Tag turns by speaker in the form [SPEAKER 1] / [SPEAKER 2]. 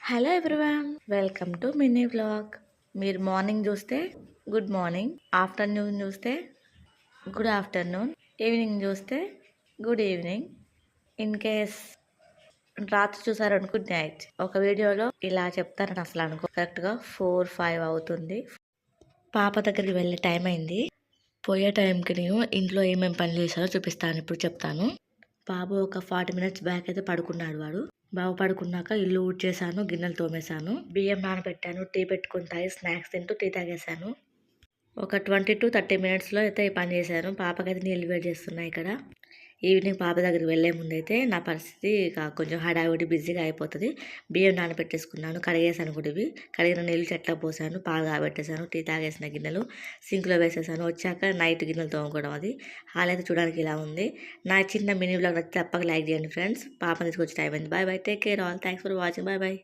[SPEAKER 1] Hello everyone, welcome to mini vlog. మీరు morning చూస్తే good morning, afternoon చూస్తే good afternoon, evening చూస్తే good evening, in case రాత్రి చూసారనుకో good night. ఒక వీడియోలో ఇలా చెప్తారని అసలు అనుకో. కరెక్ట్గా 4-5 అవుతుంది. పాప దగ్గరికి వెళ్ళే టైం అయింది. పోయే టైంకి నేను ఇంట్లో ఏమేమి పని చేశానో చూపిస్తాను, ఇప్పుడు చెప్తాను. బాబు ఒక 40 మినిట్స్ బ్యాక్ అయితే పడుకున్నాడు. బాబు పడుకున్నాక ఇల్లు ఊడ్చేసాను, గిన్నెలు తోమేశాను, బియ్యం నానబెట్టాను, టీ పెట్టుకుని తాగి స్నాక్స్ తింటూ టీ తాగేశాను. ఒక 20-30 మినిట్స్లో అయితే ఈ పని చేశాను. పాపకైతే నీళ్ళు వేడి చేస్తున్నాయి ఇక్కడ. ఈవినింగ్ పాప దగ్గరికి వెళ్ళే ముందైతే నా పరిస్థితి కొంచెం హడావిడి బిజీగా అయిపోతుంది. బియ్యం నానబెట్టేసుకున్నాను, కడిగేసాను కూడా. ఇవి కడిగిన నీళ్ళు చెట్ల పోసాను, పాలు కాబెట్టేశాను, టీ తాగేసిన గిన్నెలు సింక్లో వేసేసాను. వచ్చాక నైట్ గిన్నెలు తోముకోవడం. అది హాల్ అయితే చూడడానికి ఇలా ఉంది. నా చిన్న మినీ బ్లాగ్ నచ్చితే తప్పక లైక్ చేయండి ఫ్రెండ్స్. పాప తీసుకొచ్చి టైం అయింది. Bye bye, take care all, thanks for watching, bye bye.